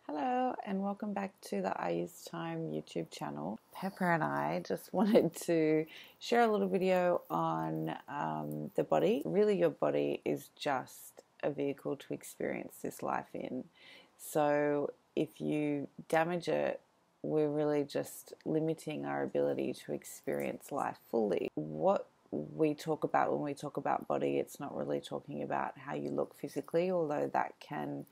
Hello and welcome back to the iusetime YouTube channel. Pepper and I just wanted to share a little video on the body. Really, your body is just a vehicle to experience this life in. So if you damage it, we're really just limiting our ability to experience life fully. What we talk about when we talk about body, it's not really talking about how you look physically, although that can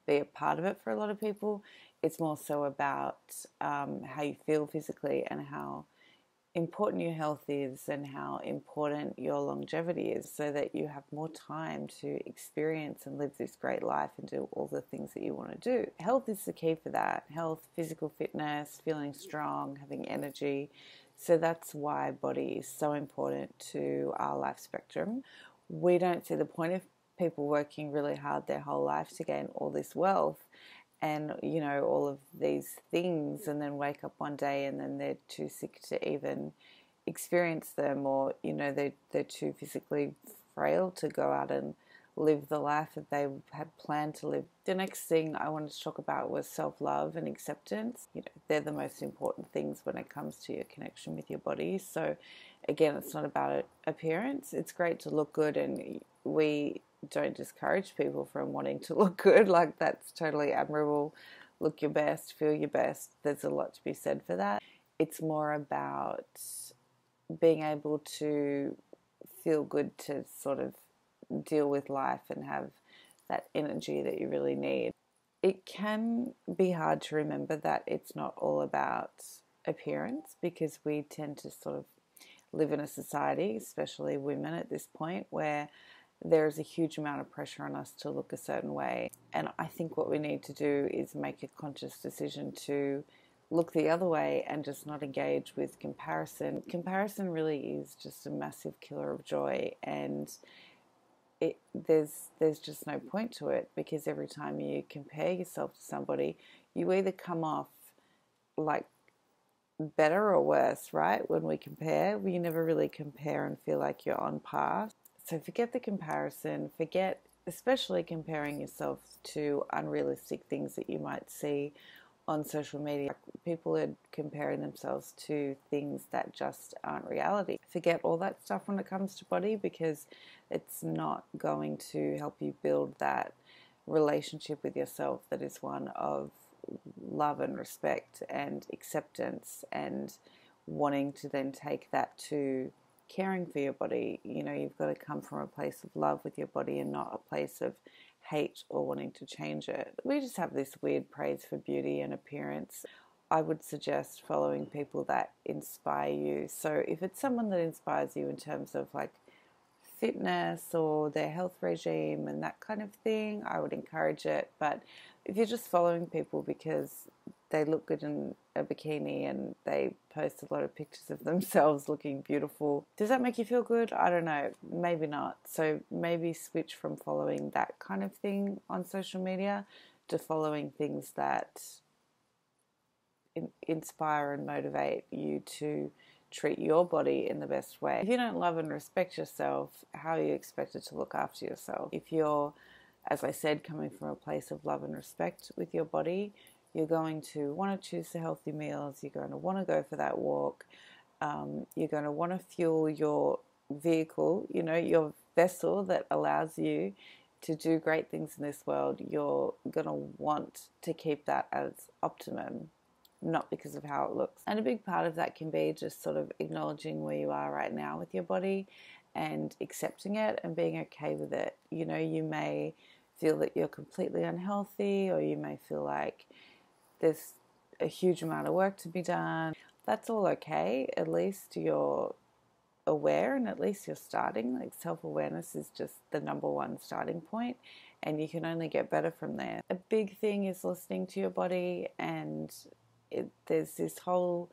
be a part of it for a lot of people. It's more so about how you feel physically and how important your health is and how important your longevity is, so that you have more time to experience and live this great life and do all the things that you want to do. Health is the key for that. Health, physical fitness, feeling strong, having energy. So that's why body is so important to our life spectrum. We don't see the point of people working really hard their whole life to gain all this wealth and all of these things, and then wake up one day and then they're too sick to even experience them, or they're too physically frail to go out and live the life that they had planned to live. The next thing I wanted to talk about was self-love and acceptance. They're the most important things when it comes to your connection with your body. So again, it's not about appearance. It's great to look good, and we don't discourage people from wanting to look good. Like, that's totally admirable. Look your best, feel your best. There's a lot to be said for that. It's more about being able to feel good to sort of deal with life and have that energy that you really need. It can be hard to remember that it's not all about appearance, because we tend to sort of live in a society, especially women at this point, where there is a huge amount of pressure on us to look a certain way. And I think what we need to do is make a conscious decision to look the other way and just not engage with comparison. Comparison really is just a massive killer of joy, and there's just no point to it, because every time you compare yourself to somebody, you either come off like better or worse, right? When we compare, we never really compare and feel like you're on par. So forget the comparison, forget especially comparing yourself to unrealistic things that you might see on social media. People are comparing themselves to things that just aren't reality. Forget all that stuff when it comes to body, because it's not going to help you build that relationship with yourself that is one of love and respect and acceptance, and wanting to then take that to caring for your body. You've got to come from a place of love with your body and not a place of hate or wanting to change it. We just have this weird praise for beauty and appearance. I would suggest following people that inspire you. So if it's someone that inspires you in terms of like fitness or their health regime and that kind of thing, I would encourage it. But if you're just following people because they look good in a bikini and they post a lot of pictures of themselves looking beautiful, does that make you feel good? I don't know, maybe not. So maybe switch from following that kind of thing on social media to following things that inspire and motivate you to treat your body in the best way. If you don't love and respect yourself, how are you expected to look after yourself? If you're, as I said, coming from a place of love and respect with your body, you're going to want to choose the healthy meals, you're going to want to go for that walk, you're going to want to fuel your vehicle, your vessel that allows you to do great things in this world. You're going to want to keep that as optimum, not because of how it looks. And a big part of that can be just sort of acknowledging where you are right now with your body and accepting it and being okay with it. You may feel that you're completely unhealthy, or you may feel like there's a huge amount of work to be done. That's all okay. At least you're aware, and at least you're starting. Like, self-awareness is just the number one starting point, and you can only get better from there. A big thing is listening to your body, and there's this whole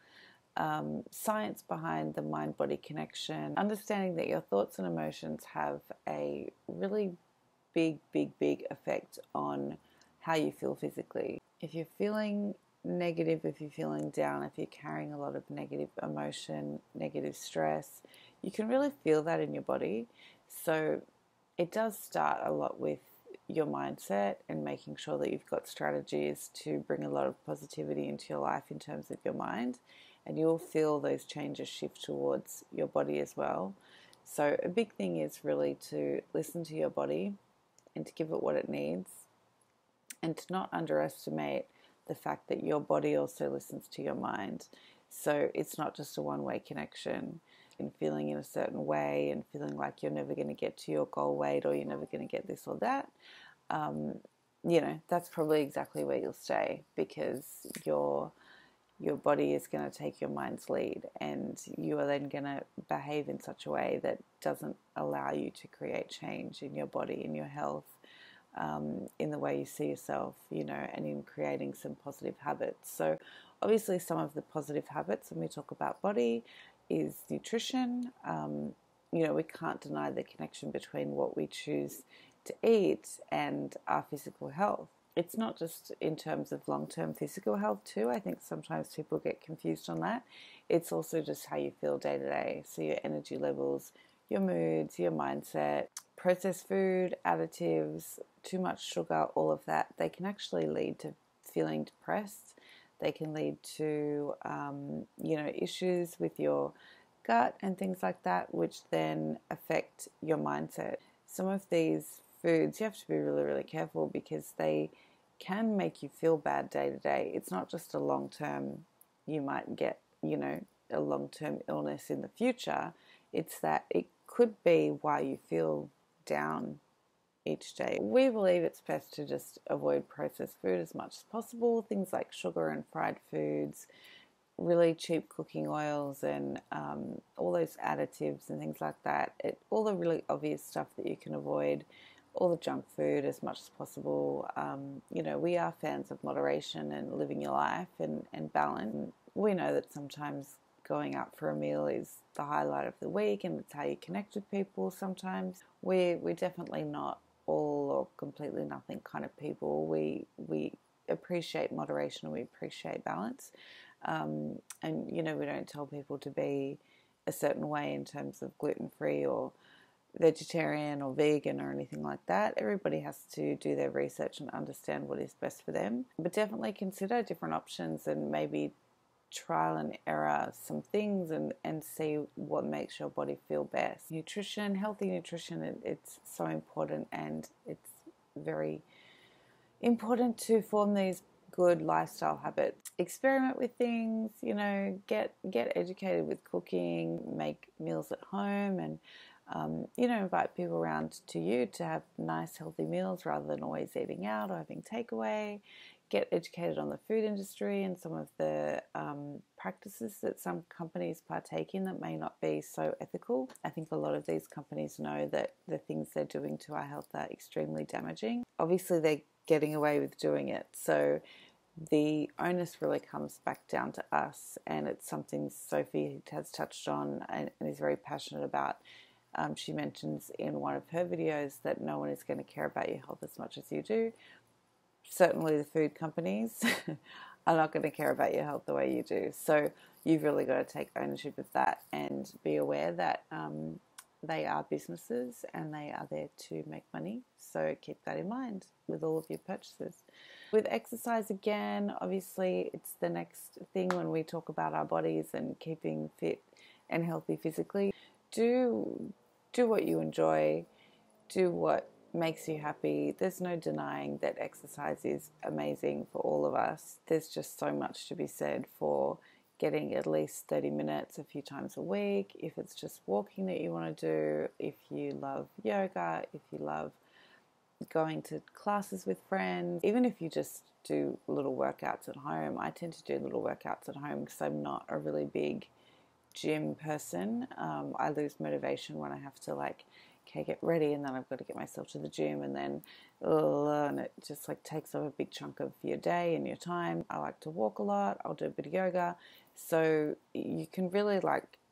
science behind the mind-body connection, understanding that your thoughts and emotions have a really big effect on how you feel physically. If you're feeling negative, if you're feeling down, if you're carrying a lot of negative emotion, negative stress, you can really feel that in your body. So it does start a lot with your mindset and making sure that you've got strategies to bring a lot of positivity into your life in terms of your mind, and you'll feel those changes shift towards your body as well. So a big thing is really to listen to your body and to give it what it needs, and to not underestimate the fact that your body also listens to your mind. So it's not just a one-way connection. And feeling in a certain way and feeling like you're never going to get to your goal weight, or you're never going to get this or that, that's probably exactly where you'll stay, because your body is going to take your mind's lead, and you are then going to behave in such a way that doesn't allow you to create change in your body, in your health, in the way you see yourself, and in creating some positive habits. So obviously some of the positive habits when we talk about body is nutrition. We can't deny the connection between what we choose to eat and our physical health. It's not just in terms of long-term physical health too. I think sometimes people get confused on that. It's also just how you feel day to day. So your energy levels, your moods, your mindset. Processed food, additives, too much sugar, all of that, they can actually lead to feeling depressed. They can lead to, issues with your gut and things like that, which then affect your mindset. Some of these foods, you have to be really, really careful, because they can make you feel bad day to day. It's not just a long-term, you might get, a long-term illness in the future. It's that it could be why you feel down each day. We believe it's best to just avoid processed food as much as possible. Things like sugar and fried foods, really cheap cooking oils, and all those additives and things like that. All the really obvious stuff that you can avoid, all the junk food as much as possible. We are fans of moderation and living your life and balance. We know that sometimes going out for a meal is the highlight of the week, and it's how you connect with people. Sometimes we're definitely not all or completely nothing kind of people. We appreciate moderation, we appreciate balance, and we don't tell people to be a certain way in terms of gluten-free or vegetarian or vegan or anything like that. Everybody has to do their research and understand what is best for them, but definitely consider different options and maybe trial and error some things and see what makes your body feel best. Nutrition, healthy nutrition, it's so important, and it's very important to form these good lifestyle habits. Experiment with things, get educated with cooking, make meals at home, and invite people around to you to have nice healthy meals rather than always eating out or having takeaway. Get educated on the food industry and some of the practices that some companies partake in that may not be so ethical. I think a lot of these companies know that the things they're doing to our health are extremely damaging. Obviously, they're getting away with doing it. So the onus really comes back down to us, and it's something Sophie has touched on and is very passionate about. She mentions in one of her videos that no one is going to care about your health as much as you do. Certainly the food companies are not going to care about your health the way you do. So you've really got to take ownership of that and be aware that they are businesses and they are there to make money. So keep that in mind with all of your purchases. With exercise, again, obviously it's the next thing when we talk about our bodies and keeping fit and healthy physically. Do what you enjoy. Do what makes you happy. There's no denying that exercise is amazing for all of us. There's just so much to be said for getting at least 30 minutes a few times a week. If it's just walking that you want to do, if you love yoga, if you love going to classes with friends, even if you just do little workouts at home. I tend to do little workouts at home because I'm not a really big gym person. I lose motivation when I have to get ready and then I've got to get myself to the gym, and then and it just takes up a big chunk of your day and your time. I like to walk a lot. I'll do a bit of yoga. So you can really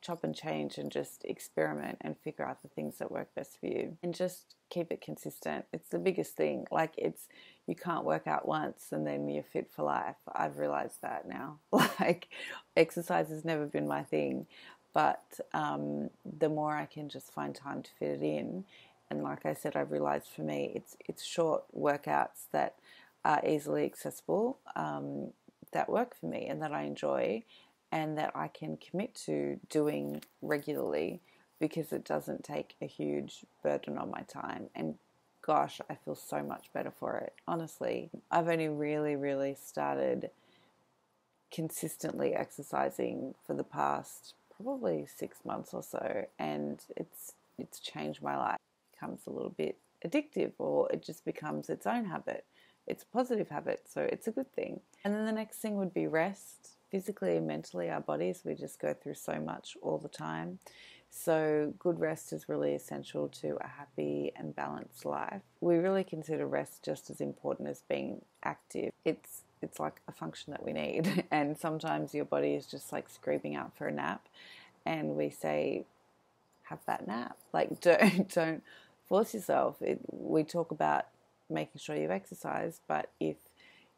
chop and change and just experiment and figure out the things that work best for you and just keep it consistent. It's the biggest thing. You can't work out once and then you're fit for life. I've realized that now. Exercise has never been my thing, but the more I can just find time to fit it in And like I said, I've realized for me, it's short workouts that are easily accessible, that work for me and that I enjoy and that I can commit to doing regularly because it doesn't take a huge burden on my time. And gosh, I feel so much better for it. Honestly, I've only really started consistently exercising for the past probably 6 months or so, and it's changed my life. It becomes a little bit addictive, or it just becomes its own habit. It's a positive habit, so it's a good thing. And then the next thing would be rest. Physically and mentally, our bodies, we just go through so much all the time. So good rest is really essential to a happy and balanced life. We really consider rest just as important as being active. It's like a function that we need. And sometimes your body is just like screaming out for a nap, and we say, have that nap. Like don't force yourself. We talk about making sure you've exercised, but if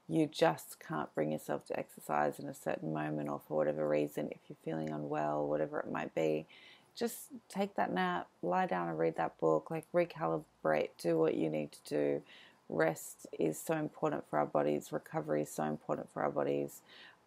you just can't bring yourself to exercise in a certain moment, or for whatever reason, if you're feeling unwell, whatever it might be, just take that nap, lie down and read that book, like recalibrate, do what you need to do. Rest is so important for our bodies. Recovery is so important for our bodies.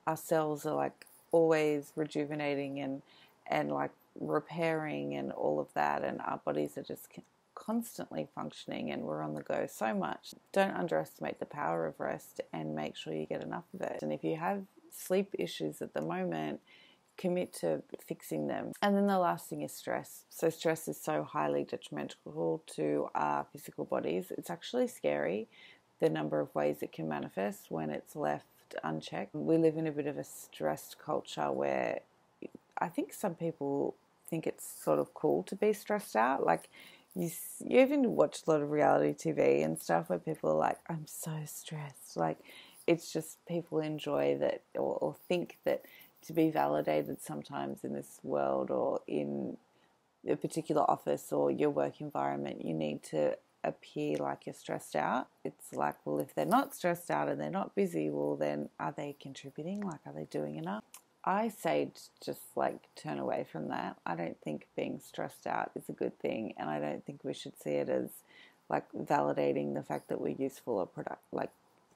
Our cells are like always rejuvenating and like repairing and all of that, and our bodies are just constantly functioning, and we're on the go so much. Don't underestimate the power of rest, and make sure you get enough of it. And if you have sleep issues at the moment, commit to fixing them. And then the last thing is stress. So stress is so highly detrimental to our physical bodies. It's actually scary, the number of ways it can manifest when it's left unchecked. We live in a bit of a stressed culture where I think some people think it's sort of cool to be stressed out. Like you even watch a lot of reality TV and stuff where people are like, I'm so stressed. Like it's just people enjoy that, or think that to be validated sometimes in this world, or in a particular office or your work environment, you need to appear like you're stressed out. It's like, well, if they're not stressed out and they're not busy, well then are they contributing? Like, are they doing enough? I say just like turn away from that. I don't think being stressed out is a good thing, and I don't think we should see it as like validating the fact that we're useful or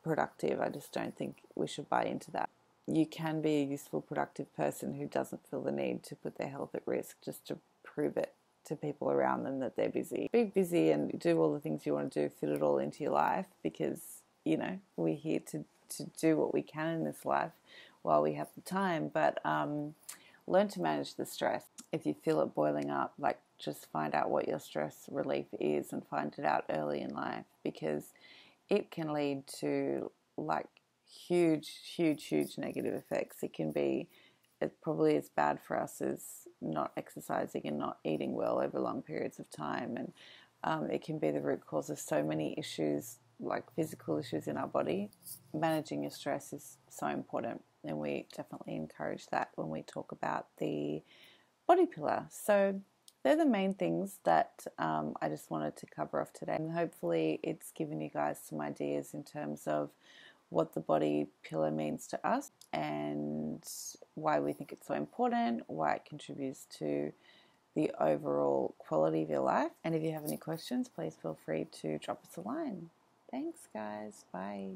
productive. I just don't think we should buy into that. You can be a useful, productive person who doesn't feel the need to put their health at risk just to prove it to people around them that they're busy. Be busy and do all the things you want to do, fit it all into your life, because, you know, we're here to do what we can in this life while we have the time. But learn to manage the stress. If you feel it boiling up, like just find out what your stress relief is and find it out early in life, because it can lead to like huge negative effects. It can be probably as bad for us as not exercising and not eating well over long periods of time, and it can be the root cause of so many issues, like physical issues in our body. Managing your stress is so important, and we definitely encourage that when we talk about the body pillar. So they're the main things that I just wanted to cover off today, and hopefully it's given you guys some ideas in terms of what the body pillar means to us and why we think it's so important, why it contributes to the overall quality of your life. And if you have any questions, please feel free to drop us a line. Thanks, guys. Bye.